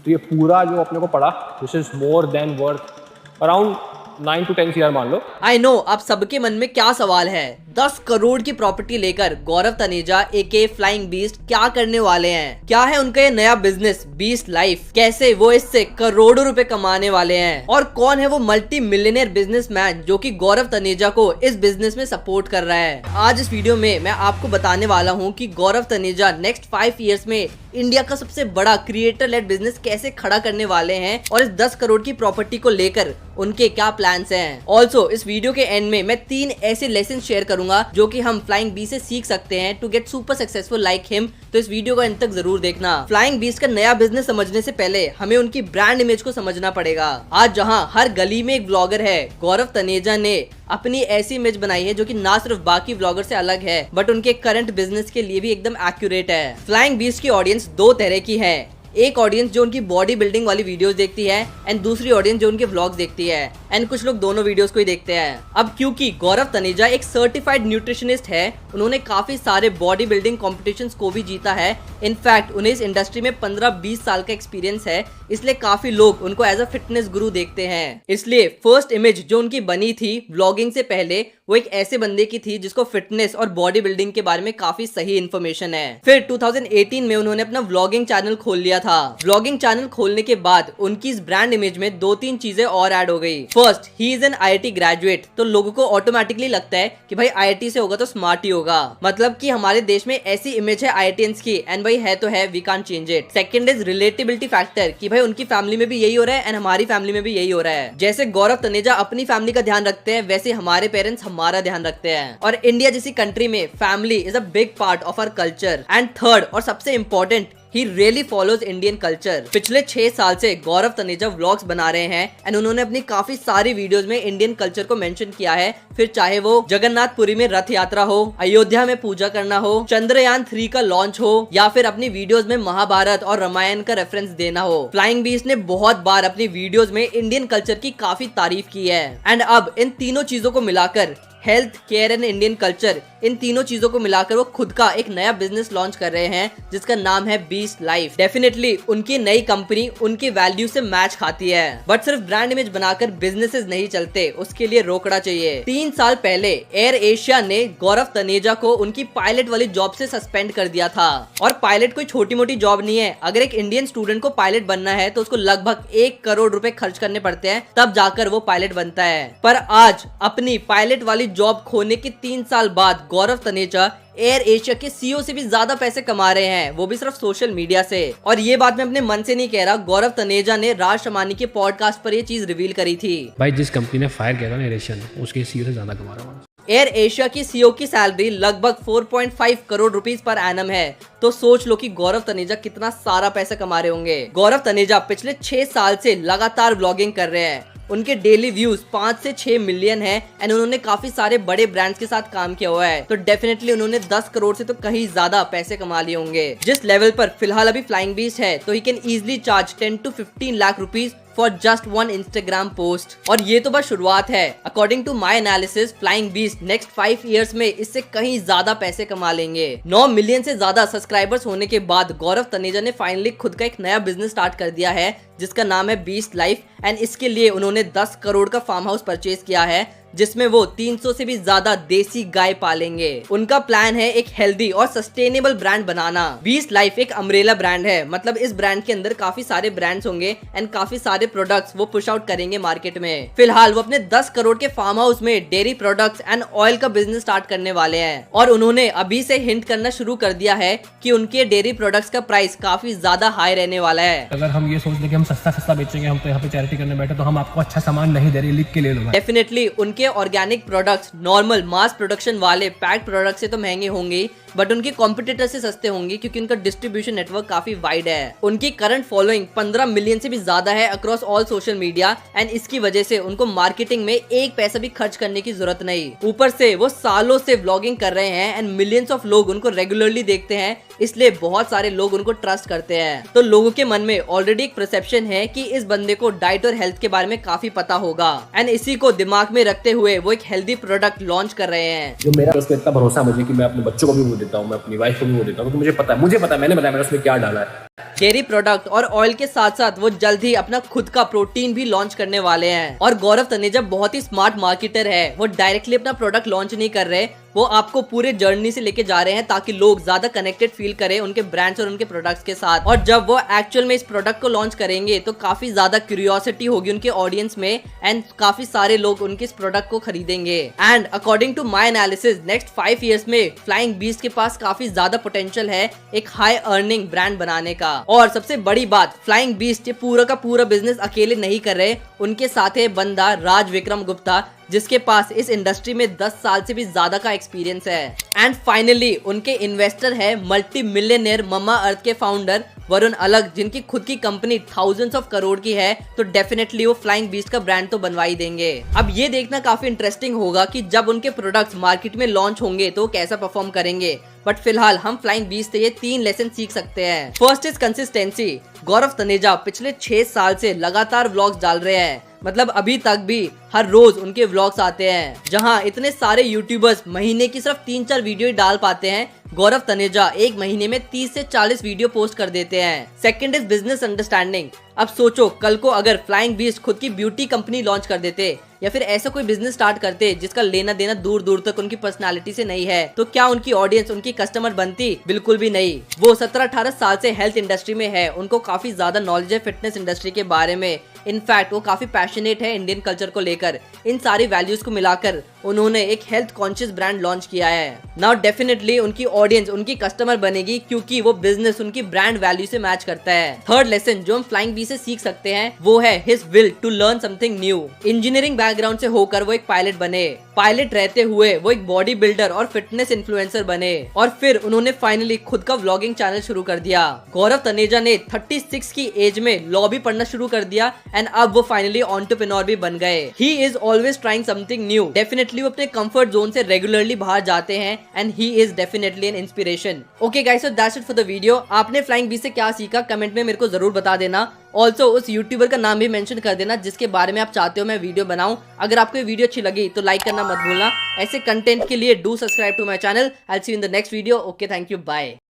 तो ये पूरा जो अपने को पड़ा, this is more than worth around 9 to 10 CR मान लो। आई नो आप सबके मन में क्या सवाल है, 10 करोड़ की प्रॉपर्टी लेकर गौरव तनेजा एके फ्लाइंग बीस्ट क्या करने वाले हैं? क्या है उनका ये नया बिजनेस बीस्ट लाइफ? कैसे वो इससे करोड़ों रुपए कमाने वाले हैं? और कौन है वो मल्टी मिलियनियर बिजनेसमैन जो कि गौरव तनेजा को इस बिजनेस में सपोर्ट कर रहा है? आज इस वीडियो में मैं आपको बताने वाला हूँ कि गौरव तनेजा नेक्स्ट 5 ईयर्स में इंडिया का सबसे बड़ा क्रिएटर लेड बिजनेस कैसे खड़ा करने वाले हैं और इस 10 करोड़ की प्रॉपर्टी को लेकर उनके क्या प्लान्स हैं। ऑल्सो इस वीडियो के एंड में मैं 3 ऐसे लेसन शेयर करूंगा जो कि हम फ्लाइंग बीस्ट से सीख सकते हैं to get super successful like him. तो इस वीडियो को अंत तक जरूर देखना। फ्लाइंग बीस्ट का नया बिजनेस समझने से पहले हमें उनकी ब्रांड इमेज को समझना पड़ेगा। आज जहां हर गली में एक ब्लॉगर है, गौरव तनेजा ने अपनी ऐसी इमेज बनाई है जो कि ना सिर्फ बाकी ब्लॉगर से अलग है बट उनके करंट बिजनेस के लिए भी एकदम एक्यूरेट है। फ्लाइंग बीस्ट की ऑडियंस 2 तरह की है, एक ऑडियंस जो उनकी बॉडी बिल्डिंग वाली वीडियोस देखती है एंड दूसरी ऑडियंस जो उनके व्लॉग्स देखती है एंड कुछ लोग दोनों वीडियोस को ही देखते हैं। अब क्योंकि गौरव तनेजा एक सर्टिफाइड न्यूट्रिशनिस्ट है, उन्होंने काफी सारे बॉडी बिल्डिंग कॉम्पिटिशन्स को भी जीता है। इनफैक्ट उन्हें इस इंडस्ट्री में 15-20 साल का एक्सपीरियंस है, इसलिए काफी लोग उनको एज अ फिटनेस गुरु देखते हैं। इसलिए फर्स्ट इमेज जो उनकी बनी थी व्लॉगिंग से पहले वो एक ऐसे बंदे की थी जिसको फिटनेस और बॉडी बिल्डिंग के बारे में काफी सही इन्फॉर्मेशन है। फिर 2018 में उन्होंने अपना व्लॉगिंग चैनल खोल लिया था। व्लॉगिंग चैनल खोलने के बाद उनकी इस ब्रांड इमेज में 2-3 चीजें और ऐड हो गई। First, he is an IIT graduate, तो लोगों को ऑटोमेटिकली लगता है कि भाई IIT से होगा तो स्मार्ट ही होगा, मतलब कि हमारे देश में ऐसी इमेज है IITians की एंड भाई है तो है, we can't change it. Second is relatability factor, कि भाई उनकी फैमिली में भी यही हो रहा है एंड हमारी फैमिली में भी यही हो रहा है। जैसे गौरव तनेजा अपनी फैमिली का ध्यान रखते हैं वैसे हमारे पेरेंट्स हमारा ध्यान रखते हैं। और इंडिया जैसी कंट्री में family is a big part of our culture. And third और सबसे important, he really follows Indian culture. पिछले 6 साल से गौरव तनेजा व्लॉग्स बना रहे हैं एंड उन्होंने अपनी काफी सारी वीडियोस में इंडियन कल्चर को मेंशन किया है। फिर चाहे वो जगन्नाथपुरी में रथ यात्रा हो, अयोध्या में पूजा करना हो, चंद्रयान 3 का लॉन्च हो या फिर अपनी वीडियोस में महाभारत और रामायण का रेफरेंस देना हो, फ्लाइंग बीस्ट ने बहुत बार अपनी वीडियोस में इंडियन कल्चर की काफी तारीफ की है। एंड अब इन तीनों चीजों को मिलाकर, health care and Indian culture, इन तीनों चीजों को मिलाकर वो खुद का एक नया बिजनेस लॉन्च कर रहे हैं जिसका नाम है बीस्ट लाइफ। डेफिनेटली उनकी नई कंपनी उनकी वैल्यू से मैच खाती है, बट सिर्फ ब्रांड इमेज बनाकर बिजनेसेस नहीं चलते, उसके लिए रोकड़ा चाहिए। 3 साल पहले एयर एशिया ने गौरव तनेजा को उनकी पायलट वाली जॉब से सस्पेंड कर दिया था। और पायलट कोई छोटी मोटी जॉब नहीं है, अगर एक इंडियन स्टूडेंट को पायलट बनना है तो उसको लगभग 1 करोड़ रुपए खर्च करने पड़ते हैं, तब जाकर वो पायलट बनता है। पर आज अपनी पायलट वाली जॉब खोने के 3 साल बाद गौरव तनेजा एयर एशिया के CEO से भी ज्यादा पैसे कमा रहे हैं, वो भी सिर्फ सोशल मीडिया से। और ये बात मैं अपने मन से नहीं कह रहा, गौरव तनेजा ने राज शमानी के पॉडकास्ट पर ये चीज रिवील करी थी। भाई जिस कंपनी ने फायर किया था ना एयर एशिया ने, उसके CEO से ज्यादा कमा रहा हूँ। एयर एशिया की CEO की सैलरी लगभग 4.5 करोड़ रुपीस पर एनम है, तो सोच लो कि गौरव तनेजा कितना सारा पैसा कमा रहे होंगे। गौरव तनेजा पिछले 6 साल से लगातार व्लॉगिंग कर रहे हैं, उनके डेली व्यूज 5 से 6 मिलियन है एंड उन्होंने काफी सारे बड़े ब्रांड्स के साथ काम किया हुआ है, तो डेफिनेटली उन्होंने 10 करोड़ से तो कहीं ज्यादा पैसे कमा लिए होंगे। जिस लेवल पर फिलहाल अभी फ्लाइंग बीस्ट है तो he can easily charge 10 to 15 lakh rupees for just 1 Instagram post. और ये तो बस शुरुआत है। According to my analysis flying beast next 5 years में इससे कहीं ज्यादा पैसे कमा लेंगे। 9 मिलियन से ज्यादा सब्सक्राइबर्स होने के बाद गौरव तनेजा ने फाइनली खुद का एक नया बिजनेस स्टार्ट कर दिया है जिसका नाम है बीस्ट लाइफ एंड इसके लिए उन्होंने 10 करोड़ का फार्म हाउस परचेज किया है जिसमें वो 300 से भी ज्यादा देसी गाय पालेंगे। उनका प्लान है एक हेल्दी और सस्टेनेबल ब्रांड बनाना। बीस्ट लाइफ एक अम्ब्रेला ब्रांड है, मतलब इस ब्रांड के अंदर काफी सारे ब्रांड्स होंगे एंड काफी सारे प्रोडक्ट्स वो पुश आउट करेंगे मार्केट में। फिलहाल वो अपने 10 करोड़ के फार्म हाउस में डेयरी प्रोडक्ट्स एंड ऑयल का बिजनेस स्टार्ट करने वाले हैं और उन्होंने अभी से हिंट करना शुरू कर दिया है कि उनके डेयरी प्रोडक्ट्स का प्राइस काफी ज्यादा हाई रहने वाला है। अगर हम ये सोच लें कि हम सस्ता बेचेंगे, हम तो यहाँ पे चैरिटी करने बैठे, तो हम आपको अच्छा सामान नहीं दे रहे, लिख के ले लो। डेफिनेटली उनके organic products normal mass production वाले पैक्ड प्रोडक्ट से तो महंगे होंगे बट उनके कॉम्पिटिटर से सस्ते होंगे क्योंकि उनका डिस्ट्रीब्यूशन नेटवर्क काफी वाइड है। उनकी करंट फॉलोइंग 15 मिलियन से भी ज्यादा है across all social media and इसकी वजह से उनको मार्केटिंग में एक पैसा भी खर्च करने की जरूरत नहीं। ऊपर से वो सालों से व्लॉगिंग कर रहे हैं एंड मिलियंस ऑफ लोग उनको रेगुलरली देखते हैं, इसलिए बहुत सारे लोग उनको ट्रस्ट करते हैं। तो लोगों के मन में ऑलरेडी एक परसेप्शन है कि इस बंदे को डाइट और हेल्थ के बारे में काफी पता होगा एंड इसी को दिमाग में रखते हुए वो एक हेल्दी प्रोडक्ट लॉन्च कर रहे हैं। जो मेरा उसमें इतना भरोसा मुझे कि मैं अपने बच्चों को भी वो देता हूँ, मैं अपनी वाइफ को भी वो देता हूँ, क्योंकि मुझे पता है, मैंने बताया मैंने उसमें क्या डाला है। डेयरी प्रोडक्ट और ऑयल के साथ साथ वो जल्द ही अपना खुद का प्रोटीन भी लॉन्च करने वाले हैं। और गौरव तनेजा बहुत ही स्मार्ट मार्केटर है, वो डायरेक्टली अपना प्रोडक्ट लॉन्च नहीं कर रहे, वो आपको पूरे जर्नी से लेके जा रहे हैं ताकि लोग ज्यादा कनेक्टेड फील करें उनके ब्रांड्स और उनके प्रोडक्ट्स के साथ। और जब वो एक्चुअल में इस प्रोडक्ट को लॉन्च करेंगे तो काफी ज्यादा क्यूरियोसिटी होगी उनके ऑडियंस में एंड काफी सारे लोग उनके इस प्रोडक्ट को खरीदेंगे। And according to my analysis next 5 years में फ्लाइंग बीस्ट के पास काफी ज्यादा पोटेंशियल है एक हाई अर्निंग ब्रांड बनाने का। और सबसे बड़ी बात, फ्लाइंग बीस्ट ये पूरा का पूरा बिजनेस अकेले नहीं कर रहे, उनके साथ है बंदा राज विक्रम गुप्ता जिसके पास इस इंडस्ट्री में 10 साल से भी ज्यादा का एक्सपीरियंस है। एंड फाइनली उनके इन्वेस्टर है मल्टी मिलियनेयर ममा अर्थ के फाउंडर वरुण अलग, जिनकी खुद की कंपनी थाउजेंड्स ऑफ करोड़ की है, तो डेफिनेटली वो फ्लाइंग बीस्ट का ब्रांड तो बनवा ही देंगे। अब ये देखना काफी इंटरेस्टिंग होगा कि जब उनके प्रोडक्ट्स मार्केट में लॉन्च होंगे तो कैसा परफॉर्म करेंगे। बट फिलहाल हम फ्लाइंग बीस्ट से ये 3 लेसन सीख सकते हैं। First is consistency. Gaurav Taneja पिछले 6 साल से लगातार व्लॉग्स डाल रहे हैं, मतलब अभी तक भी हर रोज उनके व्लॉग्स आते हैं। जहां इतने सारे यूट्यूबर्स महीने की सिर्फ 3-4 वीडियो ही डाल पाते हैं, गौरव तनेजा एक महीने में 30 से 40 वीडियो पोस्ट कर देते हैं। Second is business understanding. अब सोचो कल को अगर फ्लाइंग बीस्ट खुद की ब्यूटी कंपनी लॉन्च कर देते या फिर ऐसा कोई बिजनेस स्टार्ट करते जिसका लेना देना दूर दूर तक उनकी पर्सनालिटी से नहीं है, तो क्या उनकी ऑडियंस उनकी कस्टमर बनती? बिल्कुल भी नहीं। वो 17-18 साल से हेल्थ इंडस्ट्री में है, उनको काफी ज्यादा नॉलेज है फिटनेस इंडस्ट्री के बारे में। इनफैक्ट वो काफी पैशनेट है इंडियन कल्चर को लेकर। इन सारी वैल्यूज को मिलाकर उन्होंने एक हेल्थ कॉन्शियस ब्रांड लॉन्च किया है। नाउ डेफिनेटली उनकी ऑडियंस उनकी कस्टमर बनेगी क्योंकि वो बिजनेस उनकी ब्रांड वैल्यू से मैच करता है। थर्ड लेसन जो हम फ्लाइंग बी से सीख सकते हैं वो है his will to learn something new. Engineering background से होकर वो एक पायलट बने, पायलट रहते हुए वो एक बॉडी बिल्डर और फिटनेस इन्फ्लुएंसर बने और फिर उन्होंने फाइनली खुद का व्लॉगिंग चैनल शुरू कर दिया। गौरव तनेजा ने 36 की एज में लॉ भी पढ़ना शुरू कर दिया एंड अब वो फाइनली एंटरप्रेन्योर भी बन गए। He is always trying something new. Definitely वो अपने कंफर्ट जोन से रेगुलरली बाहर जाते हैं and he is definitely an inspiration. Okay guys, so that's it for the video. आपने फ्लाइंग बी से क्या सीखा कमेंट में मेरे को जरूर बता देना। ऑल्सो उस यूट्यूबर का नाम भी मेंशन कर देना जिसके बारे में आप चाहते हो मैं वीडियो बनाऊं। अगर आपको ये वीडियो अच्छी लगी तो लाइक करना मत भूलना। ऐसे कंटेंट के लिए do subscribe to my channel. I will see you in the next video. Okay, thank you, bye.